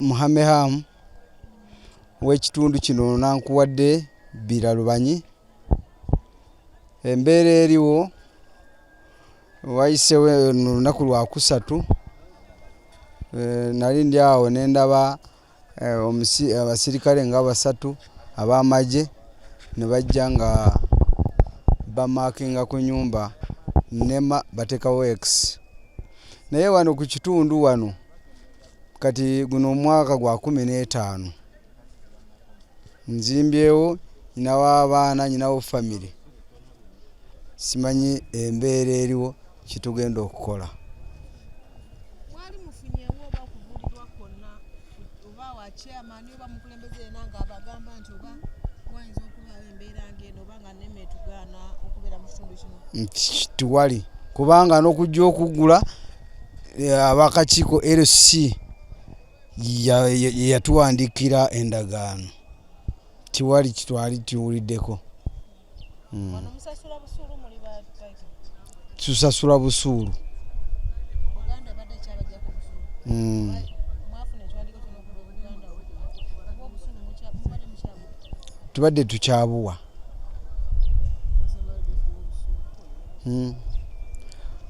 Muhameham w'ekitundu kino nankuwadde Biralubanyi. Embeera eriwo wayisewo olunaku lwa kusatu nali ndi awo ne ndaba abasirikale nga basatu ab'amagye ne bajja nga bamakinga ku nyumba nema batekawo X. Naye wano ku kitundu wano kati guno omwaka gwa 15 nzimbyewo nyinawo abaana nyinawo family. Simanyi embeera eriwo kitugenda okukola. Mwali mufunyewo oba kuvulirwa kwonna oba wa chairman oba mukulembeze nanga abagamba nti oba wayinza okubawo embeera ng'eno oba nga nemme tugaana okubeera mu kitundu kino? Tiwali kubanga n'okujja okuggula abakakiiko LC yatuwandiikira endagaano. Tiwali kitwali tuwuliddeko. Wano musasula busuulu muli bapaiki? Tusasula busuulu. Buganda badde kyabajjako busuulu. Mwafuna ekiwandiiko kino okuva Buganda oba obusuulu mubadde mukyabuwa? Tubadde tukyabuwa.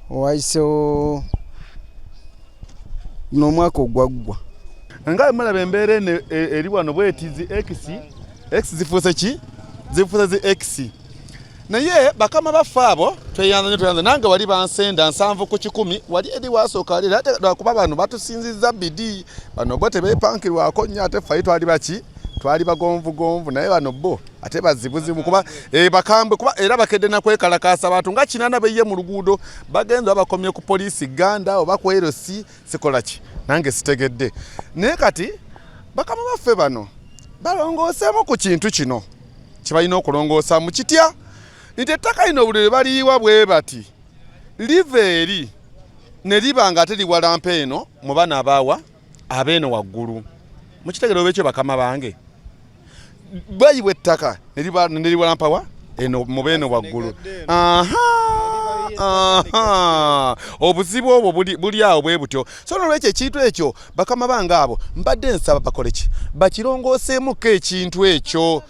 Wayisewo guno omwaka ogwaggwa. Nga mulaba embeera eno eri wano bwetizi X zifuuse ki? Zifuuse zi X. Naye bakama baffe abo tweyanza nange wali bansenda 7 ku 10 wali eri wasooka ali ate lwakuba bano batusinzizza bidi bano bo tebeepankirwako nnyo ate ffe twali baki twali bagonvugonvu naye bano bo ate bazibuzibu kuba bakambwe kuba era bakedde na kwekalakaasa abantu nga 8 beye mu luguudo bagenza bakomye ku poliisi Ganda oba ku LC sikola ki nange sitegedde. Naye kati bakama baffe bano balongooseemu ku kintu kino kibalina okulongoosa mu kitya nti ettaka lino buli baliyiwa bwe bati live eri ne liba nga ate liwalampa eno mu bana abaawa abeeno waggulu mu kitegeero bwekyo bakama bange bayiwa ettaka ne liwalampa wa eno mu beeno waggulu. Obuzibu obwo buli awo bwe butyo. So nolwekyo ekintu ekyo bakama bange abo mbadde nsaba bakole ki bakirongooseemuko ekintu ekyo.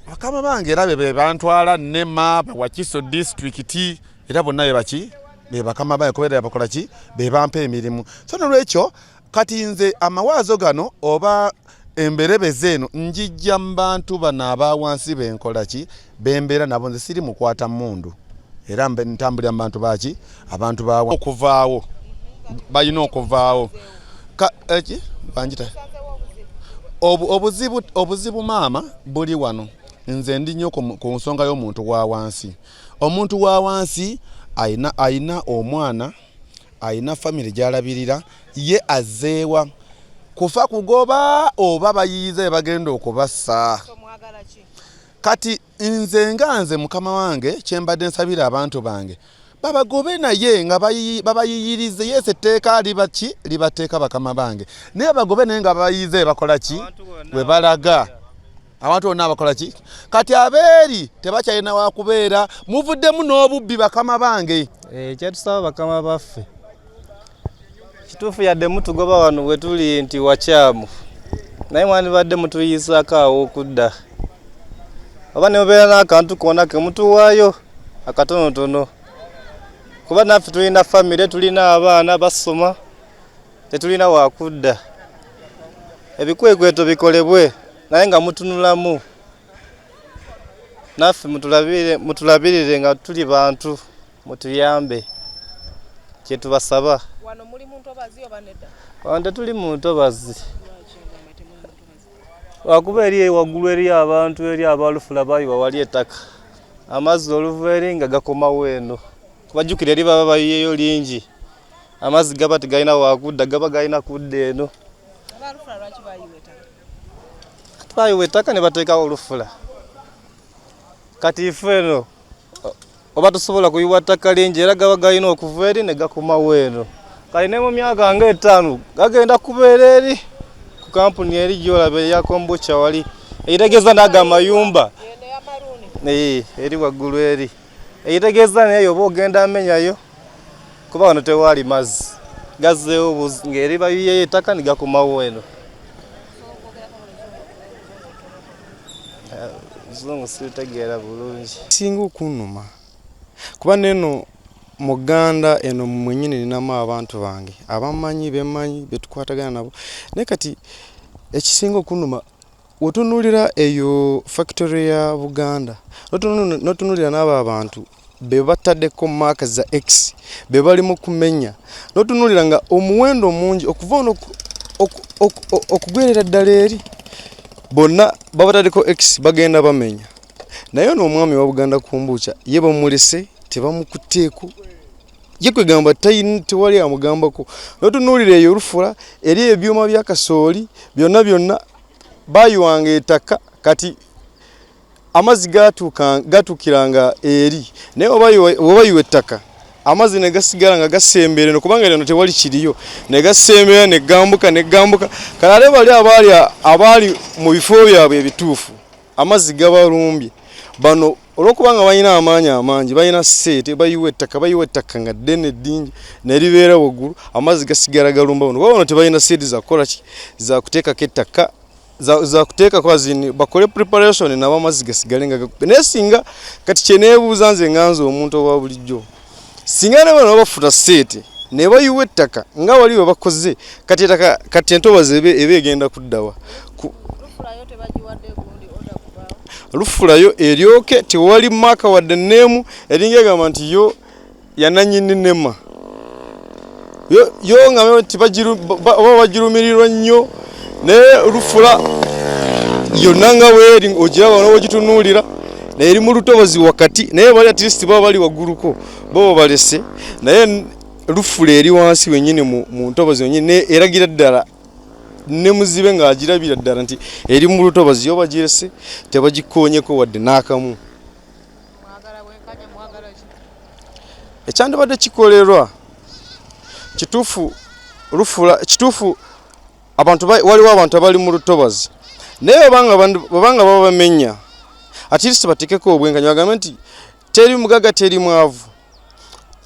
Bakama bange era be bantwala Nema Wakiso district era bonna be baki be bakama bange kubeera bakola ki be bampa emirimu. So nolwekyo kati nze amawaazo gano oba emberebeze eno njijja mu bantu bano abawansi benkola ki bembeera nabo nze siri mukwata mundu era ntambulira mu bantu baki abantu bawa okuvaawo balina okuvaawo eki banjita obuzibu maama buli wano. Nze ndi nnyo ku nsonga y'omuntu wa wansi. Omuntu wa wansi ayina omwana ayina family gy'alabirira ye azeewa kufa kugoba oba bayiyize bagenda okubassa. Kati nze nga nze mukama wange kyembadde nsabira abantu bange babagobe naye nga babayiyirize yese etteeka libateeka bakama bange naye bagobe naye nga bayiyize bakola ki bwe balaga abantu bonna bakola ki kati abeeri tebakyalina wakubeera muvuddemu n'obubbi bakama bange. Kyetusaba bakama baffe kituufu yadde mutugoba wano we tuli nti wakyamu naye mwandibadde mutuyisaako awo okudda oba ne mubeera n'akantu konna ke mutuwaayo akatonotono kuba naffe tulina famire tulina abaana basoma tetulina wakudda. Ebikwekweto bikolebwe naye nga mutunulamu naffe mutulabirire nga tuli bantu mutuyambe kyetubasaba. Wano muli muntu obazi oba nedda? Wano tuli muntu obazi wakuba eri waggulu eri abantu eri abalufula bayiwa wali ettaka amazzi oluva eri nga gakomawo eno kubajjukira eri baba bayiyeyo lingi amazzi gaba tegalina wakudda gaba galina kudda eno. Abalufula lwaki bayiwa ettaka? Bayiwa ettaka ne bateekawo olufula kati ife eno oba tusobola kuyiwa ttaka lingi era gaba galina okuva eri ne gakomawo eno kali ne mu myaka nga 5 gagenda kubeera eri ku kampuni eri gyolaba eya Kombucha wali eyitegeeza naga amayumba eri waggulu eri eyitegeeza naye oba ogenda amenyayo kuba wano tewali mazzi gazzeewo ng'eri bayiyeyo ettaka ne gakomawo eno. Zungu siritegeera bulungi. Singa okunnuma kuba neno muganda eno mwennyini ninamu abantu bange abamanyi bemmanyi betukwatagana nabo naye kati ekisinga okunnuma otunuulira eyo factory ya Buganda notunuulira n'abo abantu be bataddeko maaka za X be bali mu kumenya notunuulira nga omuwendo mungi okuva ono okugwerera ddala eri bonna babataddeko X bagenda bamenya naye ono omwami wa Buganda Kumbucha ye bamulese tebamukuteeko ye kwegamba tewali amugambako notunuulira eyo Lufula eri ebyuma bya kasooli byonna bayiwanga ettaka kati amazzi gatuukiranga eri naye oba yiwa ettaka amazzi ne gasigala nga gasembera no kubanga eno tewali kiriyo ne gasembera ne gambuka kale ate abaali mu bifo byabwe ebituufu amazzi gabalumbye bano olwokubanga balina amaanyi amangi balina sente bayiwa ettaka nga ddene ddingi ne libeera waggulu amazzi gasigala galumba bano wabona tebalina sente zakukola ki za kuteekako ettaka za kuteeka kwa zini bakole preparation na amazzi gasigale nga naye singa kati kyeneebuuza nze nganze omuntu owa bulijjo singa ne bano bafuta sente ne bayiwa ettaka nga wali we bakoze kati entobazi ebe egenda kuddawa Lufulayo eryoke tewali maaka wadde nneemu eringa egamba nti yo yananyini nema yo nga oba bagirumirirwa nnyo naye Lufula yonna nga weeri ogiraba n'ogitunuulira naye eri mu lutobazi wakati naye bali at least baba bali wagguluko bo balese naye Lufula eri wansi wennyini mu ntobazi wennyini eragira ddala ne muzibe ng'agirabira ddala nti eri mu lutobazi yo bagirese tebagikoonyeko wadde n'akamu. Ekyandibadde kikolerwa kituufu Lufula kituufu waliwo abantu abali mu lutobazi naye babanga babamenya at least batekeko obwenkanya bagambe nti teri mugaga teri mwavu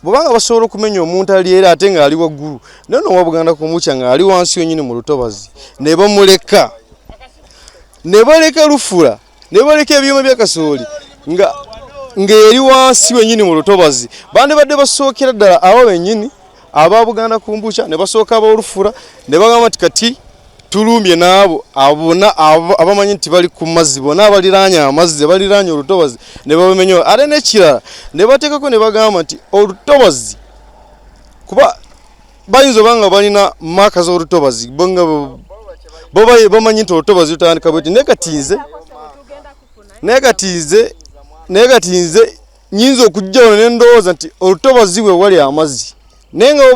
bwabanga basobola okumenya omuntu ali era ate nga ali waggulu naye n'owa Buganda Kumbucha nga ali wansi wennyini mu lutobazi ne bamuleka ne baleka Lufula ne baleka ebyuma bya kasooli ng'eri wansi wennyini mu lutobazi bandibadde basookera ddala abo bennyini aba Buganda Kumbucha ne basooka aba Lufula ne bagamba nti kati tulumbye naabo abona abamanyi nti bali ku mazzi bona abaliraanye amazzi baliraanye olutobazi ne babamenyo ate n'ekirala ne bateekako ne bagamba nti olutobazi kuba bayinza obanga balina maaka z'olutobazi bonga bo bamanyi nti olutobazi lutandika bweti negatinze nyinza okujja wano ne ndowooza nti olutobazi we wali amazzi naye nga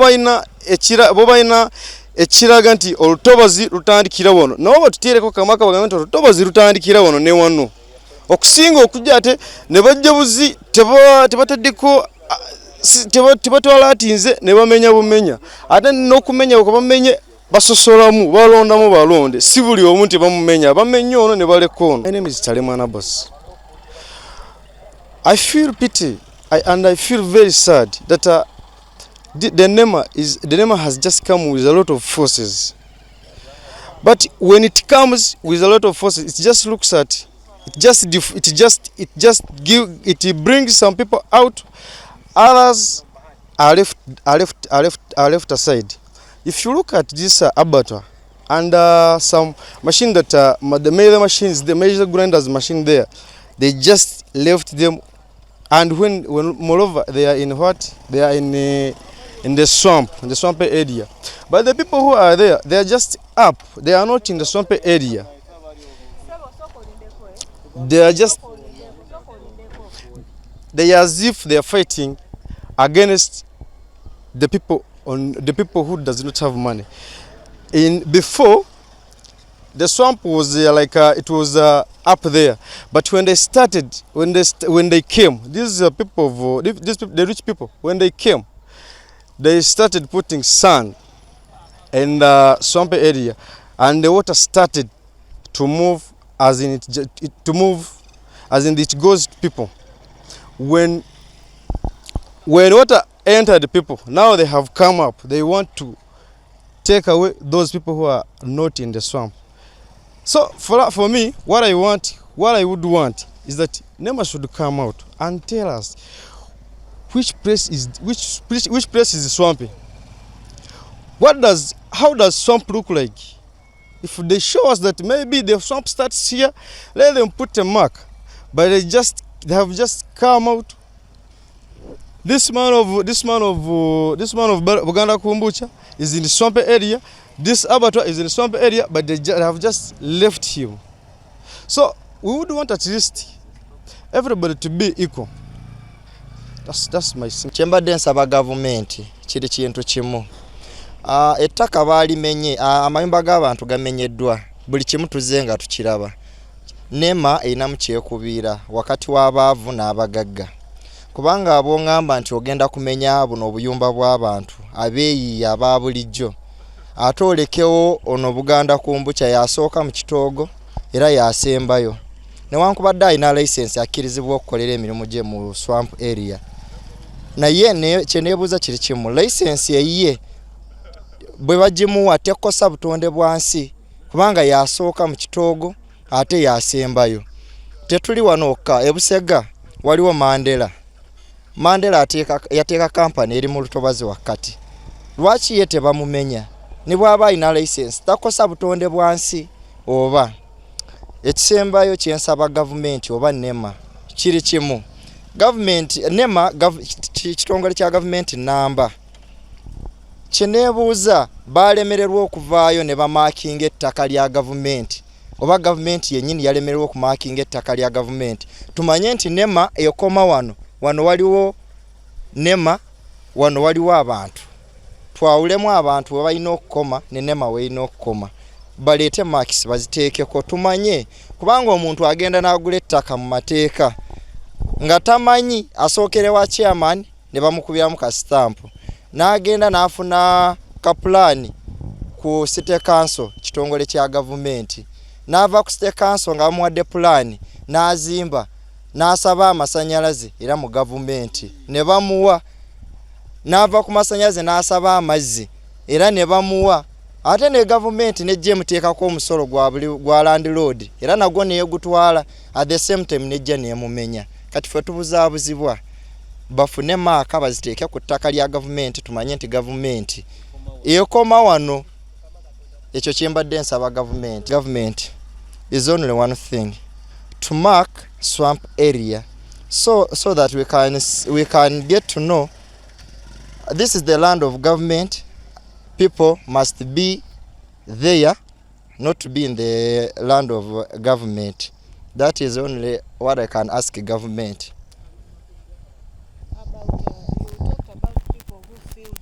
bo balina ekiraga nti olutobazi lutandikira wano nabo batuteereko kamaka bagambe nti olutobazi lutandikira wano ne wano okusinga okujja ate ne bajja buzi tebataddeko tebatwala atinze ne bamenya bumenya ate n'okumenya bwe bamenye basosolamu balondamu balonde si buli omu nti bamumenya bamenya ono ne baleka ono. My name is Chalemwana Boss. I feel pity and I feel very sad that the NEMA has just come with a lot of forces, but when it comes with a lot of forces, it just looks at it brings some people out, others are left aside. If you look at this abattoir and some machine that the major machines, the major grinders machine there, they just left them, and when moreover they are in what they are in the swamp, in the swampy area. But the people who are there, they are just up. They are not in the swampy area. They are just, they are as if they are fighting against the people who does not have money. Before, the swamp was it was up there. But when they started, when they came, these people, the rich people, when they came, they started putting sand in the swampy area, and the water started to move as in it goes to people. When water entered the people, now they have come up. They want to take away those people who are not in the swamp. So for me, what I would want is that NEMA should come out and tell us which place is swampy. How does swamp look like? If they show us that maybe the swamp starts here, let them put a mark. But they have just come out. This man of Buganda Kumbucha is in the swamp area. This abattoir is in the swamp area, but they have just left him. So we would want at least everybody to be equal. That's my simple. Kyembadde nsaba government kiri kintu kimu. Ettaka baalimenye, amayumba g'abantu gamenyeddwa. Buli kimu tuzze nga tukiraba. NEMA erinamu kyekubiira wakati w'abaavu n'abagagga. Kubanga abongamba nti ogenda kumenya buno obuyumba bw'abantu abeeyiiya aba bulijjo. Ate olekewo ono Buganda Kumbucha yasooka mu kitoogo era yasembayo. Newankubadde alina license akkirizibwa okukolera emirimu gye mu swamp area. Naye kyeneebuuza kiri kimu, license eyiye bwe bagimuwa tekosa butonde bwansi kubanga yasooka mu kitoogo ate yasembayo. Tetuli wanoka e Busega waliwo Mandela yateeka kampani eri mu lutobazi wakati. Lwaki ye tebamumenya? Ne bw'aba alina license takosa butonde bwansi oba ekisembayo kyensaba gavumenti oba NEMA kiri kimu. Government NEMA kitongole kya government namba kyeneebuuza balemererwa okuvaayo ne bamakinga ettaka lya government oba government yennyini yalemererwa okumakinga ettaka lya government. Tumanye nti NEMA ekoma wano waliwo NEMA wano waliwo abantu. Twawulemu abantu we balina okukoma ne NEMA weerina okukoma. Baleete marks baziteekeko tumanye kubanga omuntu agenda n'agula ettaka mu mateeka nga tamanyi asookere wa chairman ne bamukubiramu ka stamp n'agenda n'afuna ka plan ku city council kitongole kya government n'ava ku city council nga bamuwadde plan n'azimba n'asaba amasanyalaze era mu government ne bamuwa n'ava ku masanyalaze n'asaba amazzi era ne bamuwa ate ne government nejje muteekako omusolo gwa landlord era nagwo neegutwala at the same time nejja neemumenya. Kati ffe tubuzaabuzibwa bafune maaka baziteeke ku ttaka lya government tumanye nti government ekoma wano. Ekyo kyembadde nsaba government is only one thing, to mark swamp area so that we can get to know this is the land of government. People must be there, not to be in the land of government. That is only what I can ask government. About you talked about people who filled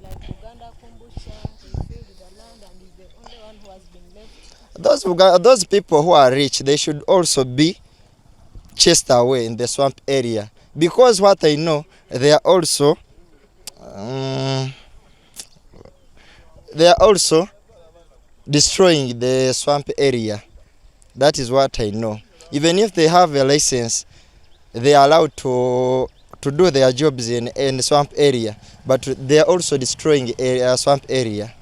like Buganda Kumbucha, they filled the land and is the only one who has been left. Those people who are rich, they should also be chased away in the swamp area, because what I know, they are also destroying the swamp area. That is what I know. Even if they have a license, they are allowed to do their jobs in the swamp area, but they are also destroying a swamp area.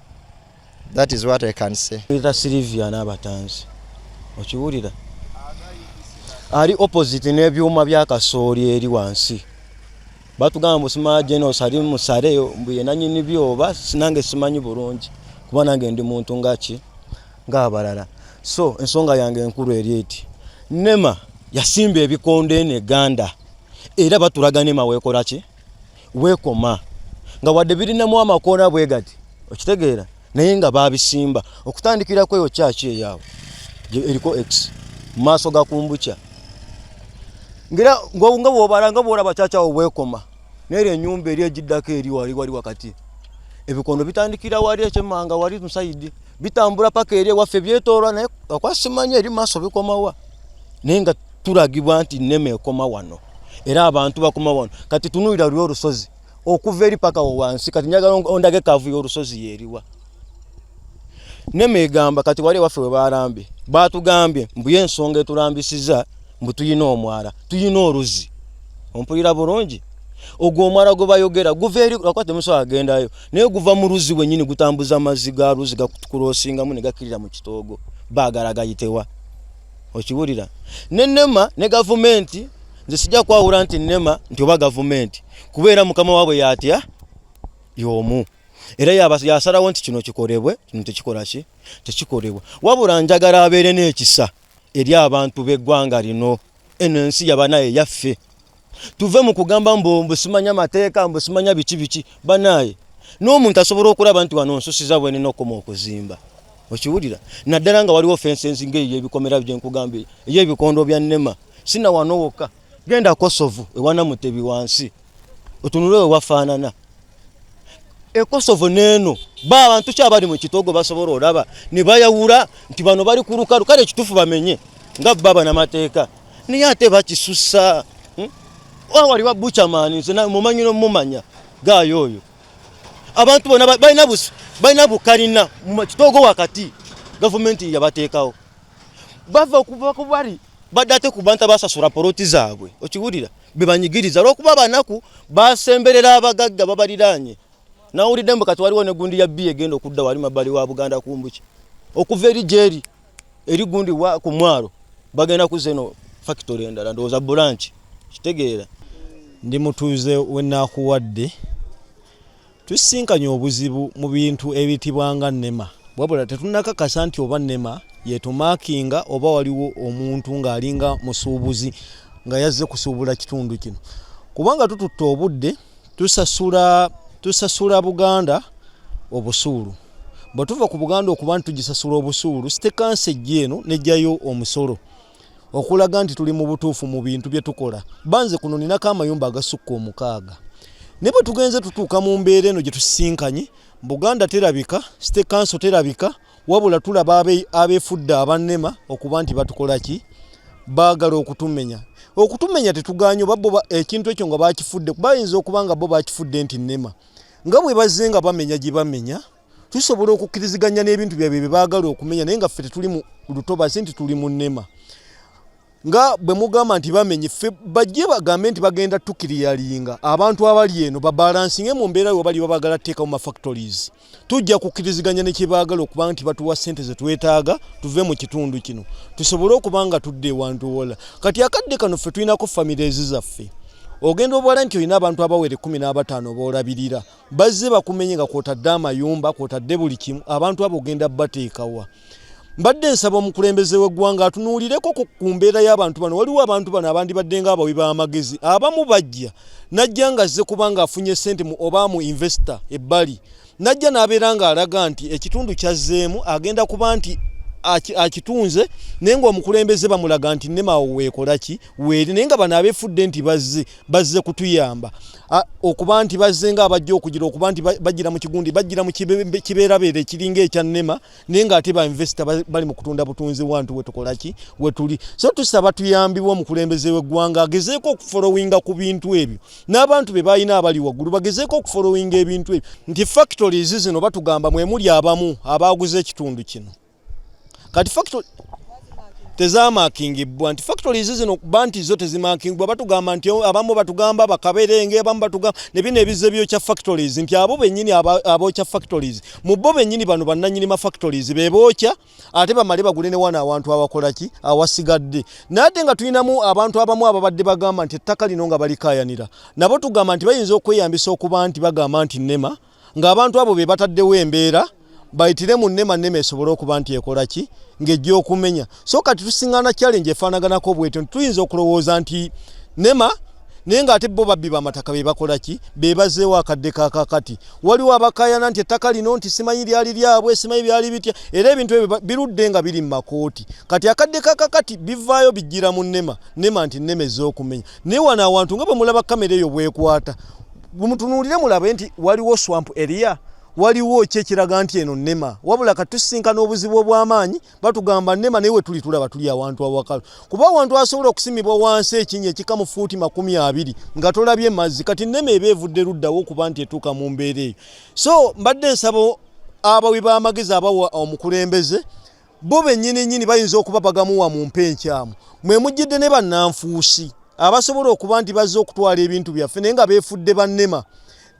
That is what I can say. Sylvia n'abatanzi okiwulira ali opposite n'ebyuma bya kasooli eri wansi batugamba musima general sali musareyo mbuye nanyini byoba sinange simanyi bulungi kuba nange ndi muntu ng'abalala. So ensonga yange enkulu eri eti NEMA yasimba ebikonde ne Ganda era batulaga NEMA weekola ki weekoma nga wadde birinamu amakoona bwe gati okitegeera naye nga babisimba okutandikira kweyo kyaki eyaabo eriko X maaso ga Kumbucha ngira nga bw'obalanga bw'olaba kyakya weekoma n'eri ennyumba eri egiddako eri wali wakati ebikondo bitandikira wali ekyemmanga wali musaidi bitambula paka eri waffe byetoolwa naye akwasimanya eri maaso bikomawa naye nga tulagibwa nti NEMA ekoma wano era abantu bakoma wano. Kati tunuulira luli olusozi okuva eri paka wansi kati njagala ondage kavuyo olusozi yeeriwa. NEMA egamba kati wali waffe we balambe batugambye mbuye ensonga etulambisiza mbu tuyina omwala tuyina oluzi ompulira bulungi ogwo omwala gwe bayogera guva eri akwate muso agendayo naye guva mu luzi wenyini gutambuza amazzi ga luzi gakurosingamu ne gakirira mu kitoogo baagala gayitewa okiwulira NEMA ne gavumenti nze sijja kwawula nti NEMA nti oba gavumenti kubeera mukama waabwe yatya y'omu era yasalawo nti kino kikolebwe kino tekikolaki tekikolebwa wabula njagala abeere n'ekisa eri abantu b'eggwanga lino eno ensi yabanaye yaffe tuve mu kugamba mbu simanya mateeka mbu simanya biki banaye n'omuntu asobola okulaba nti wano nsusiza bwe nina okoma okuzimba okiwulira naddala nga waliwo fensensi ng'eyebikomera byenkugambye ey'ebikondo bya NEMA sina wano wokka genda Kosovo ewana Mutebi wansi otunule we wafaanana Kosovo neeno abantu kyabali mu kitoogo basobola olaba ne bayawula nti bano bali ku lukalu kale ekituufu bamenye nga baba n'amateeka naye ate bakisusa waliwo buchamani nze mumanyi nomumanya gayo oyo abantu bona balina bukalina mu kitoogo wakati gavumenti yabateekawo bava okuva ku bali badate ku bantu abasasula poloti zaabwe okiwulira bebanyigiriza lw'okuba banaku basemberera abagagga babaliraanye nawulidde mbu kati waliwo ne gundi ya bbi egenda okudda wali mabbali wa Buganda kumbuki okuva eri gyeri eri gundi wa ku mwalo bagenda kuzza eno factory endala ndowooza branch kitegeera ndi mutuuze wenaakuwadde tusinkanye obuzibu mu bintu ebitibwanga NEMA wabula tetunnakakasa nti oba NEMA yetumakinga oba waliwo omuntu ng'alinga musuubuzi nga yazze kusuubula kitundu kino kubanga tututte obudde tusasula Buganda obusuulu bwe tuva ku Buganda okuba nti tugisasula obusuulu sitekansi ejja eno nejjayo omusolo okulaga nti tuli mu butuufu mu bintu bye tukola banze kuno ninako amayumba agasukka 6 ne bwe tugenze tutuuka mu mbeera eno gye tusinkanye Buganda terabika state council terabika wabula tulaba abeefudde aba NEMA okuba nti batukola ki baagala okutumenya tetugaanyo babbo ekintu ekyo nga bakifudde bayinza okuba nga bo bakifudde nti NEMA nga bwe bazze nga bamenya gye bamenya tusobola okukkiriziganya n'ebintu byabwe bye baagala okumenya naye nga ffe tetuli mu lutobazi nti tuli mu NEMA nga bwe mugamba nti bamenye ffe bajje bagambe nti bagenda tukiriyalinga abantu abali eno babalansinge mu mbeera yo bali babagala teeka mu mafactories tujja kukkiriziganya ne kye baagala okuba nti batuwa ssente ze twetaaga tuve mu kitundu kino tusobole okuba nga tudde ewantu wola kati akadde kano ffe tulinako families zaffe ogenda obwala nti olina abantu abawere 15 boolabirira bazze bakumenye nga kwotadde amayumba kwotadde buli kimu abantu abo ogenda bateekawa mbadde nsaba omukulembeze w'eggwanga atunuulireko ku mbeera y'abantu bano waliwo abantu bano abandi badde nga abawi b'amagezi abamu bajja najja nga azze kubanga afunye ssente oba mu investor ebbali najja n'abeera nga alaga nti ekitundu kyazzeemu agenda kuba nti akitunze naye nga omukulembeze bamulaga nti NEMA weekola ki weeri naye nga bano abeefudde nti bazze kutuyamba okuba nti bazze nga abajja okugira okuba nti bagira mu kigundi bagira mu kibeerabeera ekiringa ekya NEMA naye nga ate ba investor bali mu kutunda butunzi wantu wetukola ki wetuli so tusaba tuyambibwa omukulembeze w'eggwanga agezeeko okufolowinga ku bintu ebyo n'abantu be balina abali waggulu bagezeeko okufolowinga ebintu ebyo nti factories zino batugamba mwemuli abamu abaguze ekitundu kino kati factory tezamakingibwa nti factories zino banti zo tezimakingibwa batugamba nti abamu batugamba bakaberenge abamu batugamba ne bino ebize byokya factories nti abo bennyini abokya factories mu bo bennyini bano bannanyini ma factories bebokya ate bamale bagule ne wana abantu abakola ki awasigadde nate nga tulinamu abantu abamu ababadde bagamba nti ettaka lino nga balikayanira nabo tugamba nti bayinza okweyambisa okuba nti bagamba nti NEMA nga abantu abo be bataddewo embeera bayitire mu NEMA esobole okuba nti ekola ki ng'ejja okumenya so kati tusingana challenge efaanaganako bwetyo tuyinza okulowooza nti NEMA naye ng'ate bo babbi b'amataka be bakola ki be bazzeewo akadde kakakati waliwo abakayana nti ettaka lino nti simanyi lyali lyabwe simanyi byali bitya era ebintu ebyo birudde nga biri mu makooti kati akadde kakakati bivaayo bijjira mu NEMA nti NEMA ezze okumenya naye wano awantu nga bwe mulaba kamera eyo bwekwata bumutunuulire mulabe nti waliwo swamp area waliwo kyekiraga nti eno NEMA wabula katusinkana obuzibu obw'amaanyi batugamba NEMA naye tuli tulaba tuli awantu awakalu kuba awantu asobola okusimibwa wansi ekinnya ekikamu fuuti 20 nga tolabye mazzi kati NEMA ebeevudde luddawo okuba nti etuuka mu mbeera eyo so mbadde nsaba abawi b'amagezi abawa omukulembeze bo bennyini bayinza okuba bagamuwa mu mpenkyamu mwe mujjidde ne bannanfuusi abasobola okuba nti bazze okutwala ebintu byaffe naye nga beefudde bannema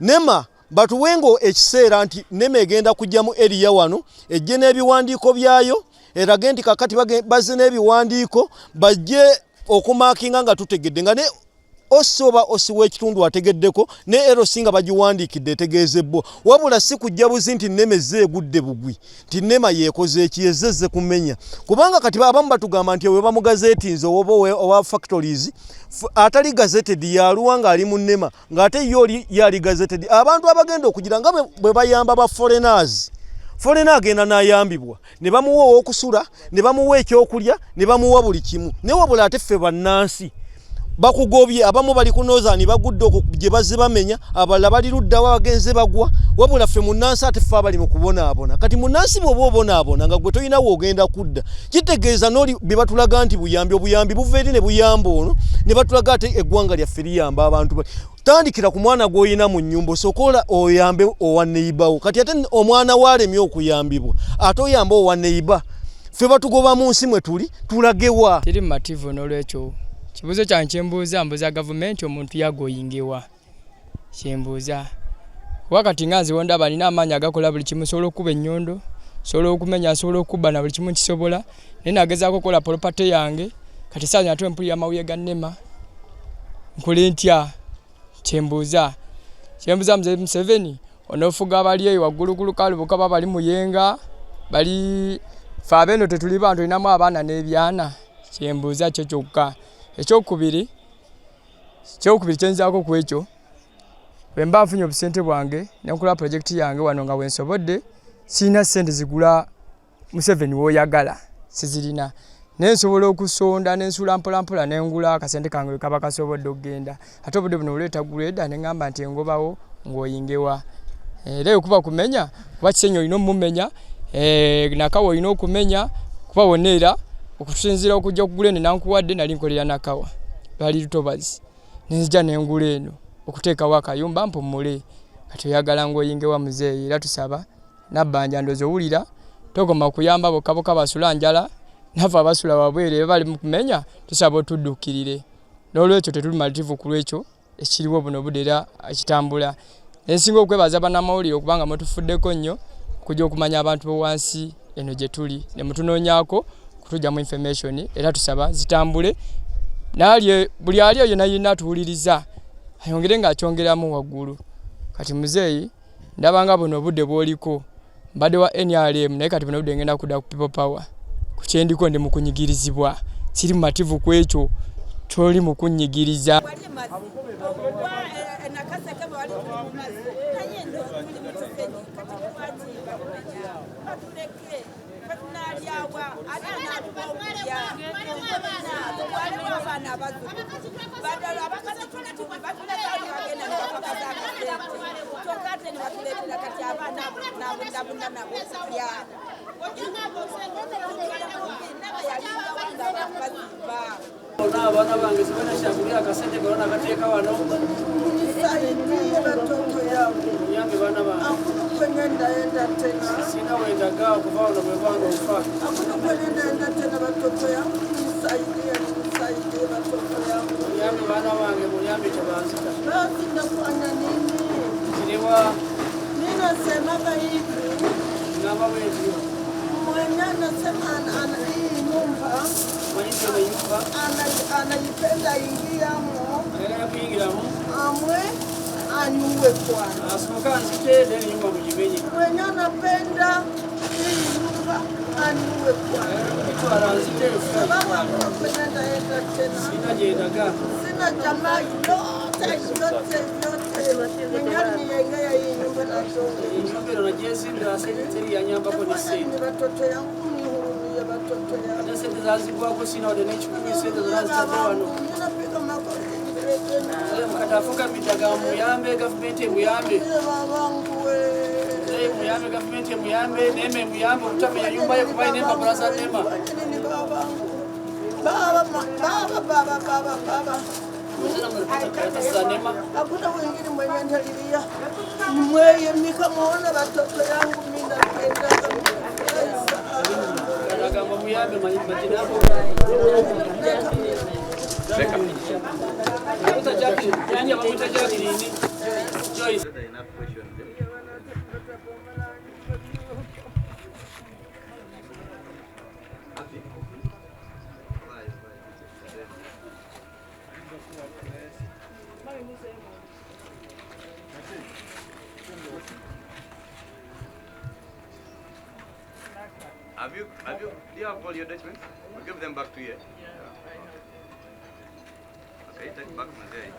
nema batuwengo ekiseera nti nema egenda kujja mu eriya wano ejje n'ebiwandiiko byayo erage nti kakati bazze n'ebiwandiiko bajje okumaakinga nga tutegedde nga ne osoba osiwa ekitundu ategeddeko ne erosi nga bagiwandiikidde etegeezebbwa wabula si kujja buzi nti nnema ezze egudde bugwi nti nnema yeekoze ekiyezezze kumenya kubanga kati abamu batugamba nti we bamu gazeetinze owa factories atali gazetted yaluwa nga ali mu nnema ng'ate yo yali gazetted abantu abagenda okugira nga bwe bayamba ba foreigners foreigner agenda n'ayambibwa ne bamuwa okusula ne bamuwa ekyokulya ne bamuwa buli kimu ne wabula ate ffe bannansi bakugobye abamu bali kunozani bagudde okuje bazze bamenya abalala bali luddawa bagenze bagwa wabula ffe munnansi ate ffe abali mu kubonaabona kati munnansi bw'oba obonaabona nga gwe tolina woogenda kudda kitegeeza n'oli bye batulaga nti obuyambi buva eri ne buyamba ono ne batulaga ate eggwanga lyaffe liyamba abantu tandikira ku mwana gw'olina mu nnyumba osooka oyambe owa neighbour kati ate omwana waalemye okuyambibwa ate oyambe owa neighbour ffe batugoba mu nsi mwe tuli tulagewa tiri mativu n'olwekyo kibuzo kyange kyembuuza mbuuza gavumenti omuntu yagoyingewa kyembuuza wakati nga nziwo ndaba alina amaanyi agakola buli kimu sobola okuba ennyondo sobola okumenya sobola okubba na buli kimu nkisobola naye nagezaako okukola polopate yange kati saa nate mpulira amawulire ga nnema nkole ntya kyembuuza muzee Museveni onoofuga abali eyo waggulu ku lukalu bokaba bali muyenga bali fe abeeno tetuli bantu olinamu abaana n'ebyana kyembuuza kyo kyokka ekyokubiri kyenzaako ku ekyo bwe mba nfunye obusente bwange nenkola projekiti yange wano nga wensobodde sirina ssente zigula Museveni w'oyagala sizirina naye nsobola okusonda nensula mpolampola nengula akasente kange kaba kasobodde okugenda ate obudde buno buleeta guleda neŋŋamba nti engobawo ng'oyingewa era okuba kumenya kuba kisenyi olina omumenya nakawa olina okumenya kuba wonna era okusinziira okujja okugula eno nankuwadde nali nkolera nakawa bali lutobazi nenzija nengula eno okuteekawo akayumba mpumule kati oyagala ng'oyingewa muzeeyi era tusaba nabbanja ndoozi owulira togoma kuyamba bokka basula njala nafa abasula wabwere bali mu kumenya tusaba otuddukirire n'olwekyo tetuli malitivu ku lwekyo ekiriwo buno budde era ekitambula ensinga okwebaza bannamawulire okubanga mutufuddeko nnyo kujja okumanya abantu b'owansi eno gye tuli ne mutunoonyaako kutujjamu information era tusaba zitambule nalye buli ali eyo nayina atuwuliriza ayongere ng'akyongeramu waggulu kati muzeeyi ndabanga buno obudde bw'oliko mbadde wa NRM naye kati buno budde ngenda kudda ku people power ku kyendiko ndi mu kunyigirizibwa siri mumativu ku ekyo kyoli mu kunnyigiriza Abana bange sibanashakulia akasente korona kateeka wano nisaidie batoto yangu yange bana bange hakuna kwenye ndaenda tena sina wendaga kuva wano mwevanga ufa hakuna kwenye ndaenda tena batoto yangu nisaidie batoto yangu yange bana bange munyambe tabanzika basi nafanya nini kiriwa ninasemaga hivi ngamba wetu mwenye anasema ana hii nyumba anajipenda ingiamo amwe anyuwe kwana mwenye anapenda hii nyumba anyuwe kwana sababu akupenda ndaenda tena sina jamaa yote mwenye aniyengea hii nyumba na zote watoto yangu batoto ya ndasente zazibwako sina ode n'ekikumi sente zonazitadde wano ninapiga magoti mukatafuka biddaga muyambe gavumenti emuyambe muyambe gavumenti emuyambe neme emuyambe okutamenya nyumba ye kuba ine empapula za nema hakuna wengine mwenye ndalilia mweye mikamwona batoto yangu minapenda muyambe majina yako Do you have all your documents? We'll give them back to you. Okay, take back my day.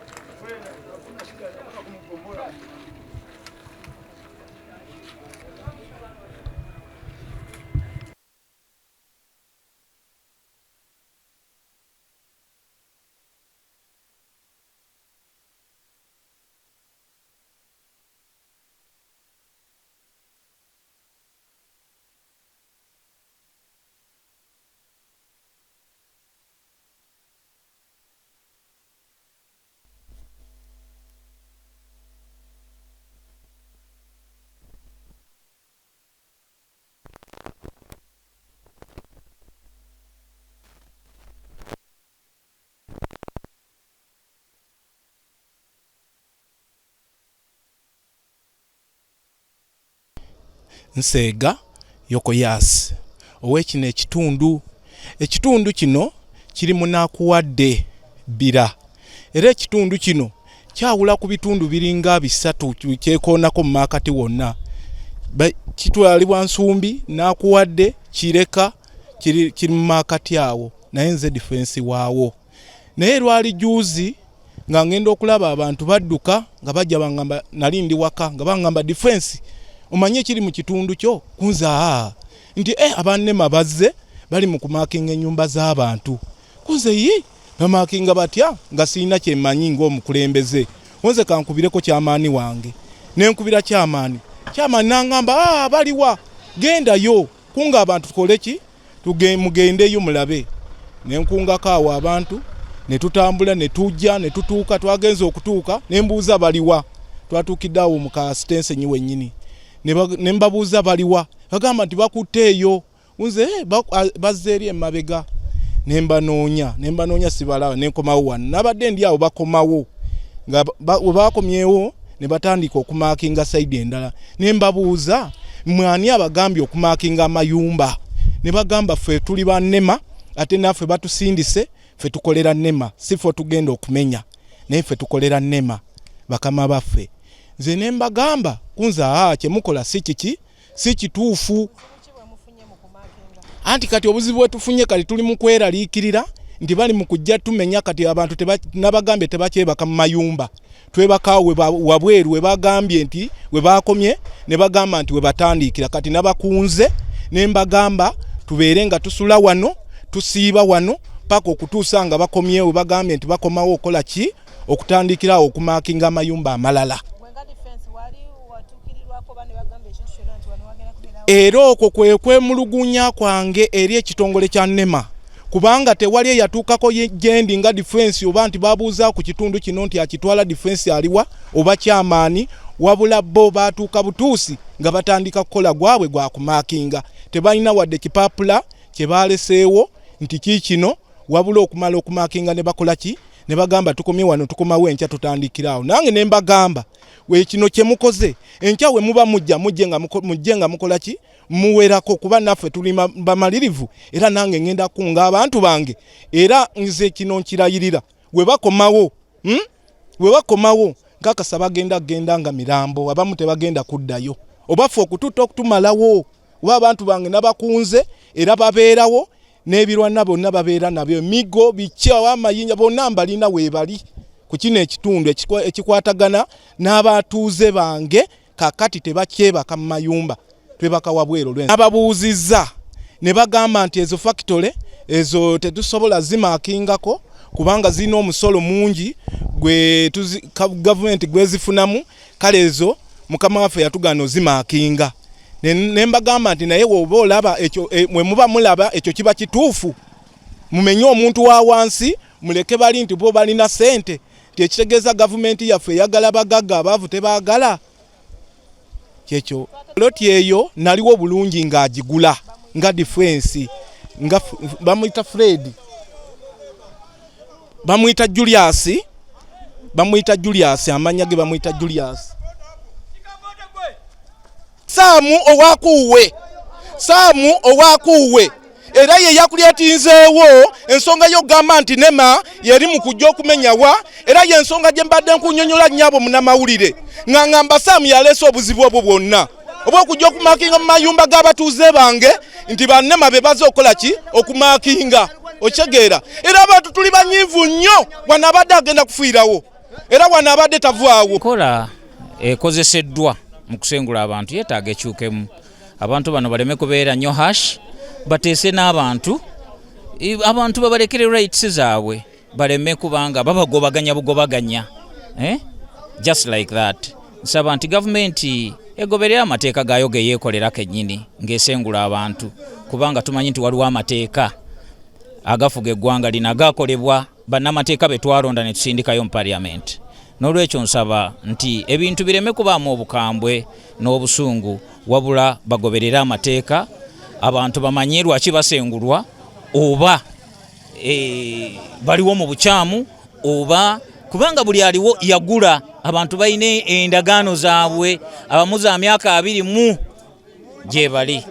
Nsega Yokoyas owekino ekitundu kino kiri munakuwadde bira era ekitundu kino kyawula ku bitundu biringa bisatu kyekoonako mu makati wonna kitwalibwa Nsumbi nakuwadde kireka kiri mu makati awo naye nze defense waawo naye lwali juzi nga ngenda okulaba abantu badduka nga bajja bangamba nali ndi waka nga bangamba defense omanye kiri mu kitundu kyo kunza nti abanema bazze bali mu kumakinga ennyumba z'abantu kunze yi bamakinga batya nga sina kyemanyi ng'omukulembeze kunze kankubireko kyamaani wange nenkubira kyamaani nangamba baliwa gendayo kunga abantu tukole ki mugendeyo mulabe nenkungako awo abantu ne tutambula ne tujja ne tutuuka twagenza okutuuka ne mbuuza baliwa twatuukidde awo mu kasitense nyi wennyini ne mbabuuza baliwa bagamba nti bakutteeyo nze bazze eri emabega ne mbanoonya sibalaba ne nkomawo wano nabadde ndi awo bakomawo nga we bakomyewo ne batandika okumakinga sayidi endala ne mbabuuza mwani abagambye okumakinga amayumba ne bagamba ffe tuli bannema ate naffe batusindise ffe tukolera nnema sifo tugenda okumenya naye ffe tukolera nnema bakama baffe nze ne mbagamba kunza kyemukola si kituufu anti kati obuzibu bwetufunye kati tuli mu kweraliikirira nti bali mu kujja tumenya kati abantu nabagambye tebakyebaka mu mayumba twebakawo wabweru we bagambye nti we bakomye ne bagamba nti we batandikira kati nabakunze ne mbagamba tubeere nga tusula wano tusiiba wano paka okutuusa nga bakomyewo bagambye nti bakomawo okola ki okutandikirawo okumakinga amayumba amalala era okwo kwemulugunya kwange eri ekitongole kya NEMA kubanga tewali eyatuukako gendi nga defense oba nti babuuza ku kitundu kino nti akitwala defense aliwa oba kyamaani wabula bo batuuka butuusi nga batandika kukola gwabwe gwa kumakinga tebalina wadde kipapula kyebaleseewo nti kikino wabula okumala okumakinga ne bakola ki ne bagamba tukomye wano tukomawo enkya tutandikirawo nange ne mbagamba we kino kyemukoze enkya we muba mujje nga mukola ki muwerako kuba naffe tuli bamalirivu era nange ngenda kunga abantu bange era nze kino nkirayirira we bakomawo nkakasa genda nga mirambo abamu tebagenda kuddayo obaffe okututa okutumalawo oba abantu bange nabakunze era babeerawo n'ebirwana bonna babeera nabyo migo bicha amayinja bonna mbalina webali ku kino ekitundu ekikwatagana n'abatuuze bange kakati tebakyebaka mu mayumba twebaka wabwero lwensi ababuuzizza ne bagamba nti ezo factory ezo tetusobola zimakingako kubanga zina omusolo mungi gwe government gwezifunamu kale ezo mukama waffe yatugana ozimakinga ne mbagamba nti naye woba olaba ekyo mwe muba mulaba ekyo kiba kituufu mumenye omuntu wa wansi muleke bali nti bo balina sente tekitegeeza gavumenti yaffe eyagala bagagga abaavu tebaagala kyekyo loti eyo naliwo bulungi ng'agigula nga defense nga bamuyita Fred bamwita Julius amanya ge bamwita Julius Saamu owakuwe era ye yakulyatinzeewo ensonga y'okugamba nti NEMA yeri mu kujja okumenyawa era y'ensonga gye mbadde nkunyonyola nnyabo munnamawulire ng'angamba Saamu yaleese obuzibu obwo bwonna obw'okujja okumaakinga mu mayumba g'abatuuze bange nti ba NEMA be baze okukola ki okumaakinga okyegeera era abantu tuli banyiivu nnyo wano abadde agenda kufiirawo era wano abadde tavaawo kola ekozeseddwa mu kusengula abantu yeetaaga ekyukemu abantu bano baleme kubeera nnyo hash bateese n'abantu babalekere rights zaabwe baleme kubanga bugobaganya just like that nsaba nti gavumenti egoberera amateeka gaayo ge yeekolera kennyini ng'esengula abantu kubanga tumanyi nti waliwo amateeka agafuga eggwanga lino agaakolebwa bannamateeka be twalonda ne tusindikayo mu parliament n'olwekyo nsaba nti ebintu bireme kubaamu obukambwe n'obusungu wabula bagoberera amateeka abantu bamanye lwaki basengulwa oba baliwo mu bukyamu oba kubanga buli aliwo yagula abantu balina endagaano zaabwe abamu za myaka 20 gye bali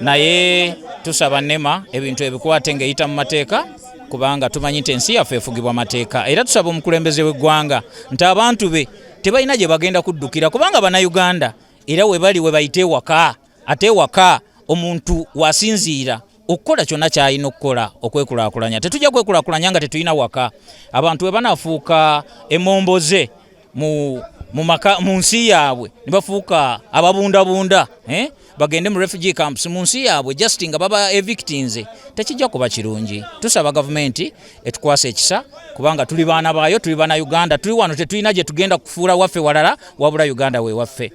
naye tusaba NEMA ebintu ebikwate ng'eyita mu mateeka kubanga tumanyi nti ensi yaffe efugibwa mateeka era tusaba omukulembeze w'eggwanga nti abantu be tebalina gye bagenda kuddukira kubanga bannayuganda era we bali we bayite ewaka ate ewaka omuntu wasinziira okukola kyonna kyalina okukola okwekulaakulanya tetujja kwekulaakulanya nga tetulina waka abantu we banafuuka emomboze mu nsi yaabwe ne bafuuka ababundabunda bagende mu refugee camps mu nsi yaabwe just nga baba evictins tekijja kuba kirungi tusaba gavumenti etukwasa ekisa kubanga tuli baana baayo tuli bana Uganda tuli wano tetulina gye tugenda kufuula waffe walala wabula Uganda we waffe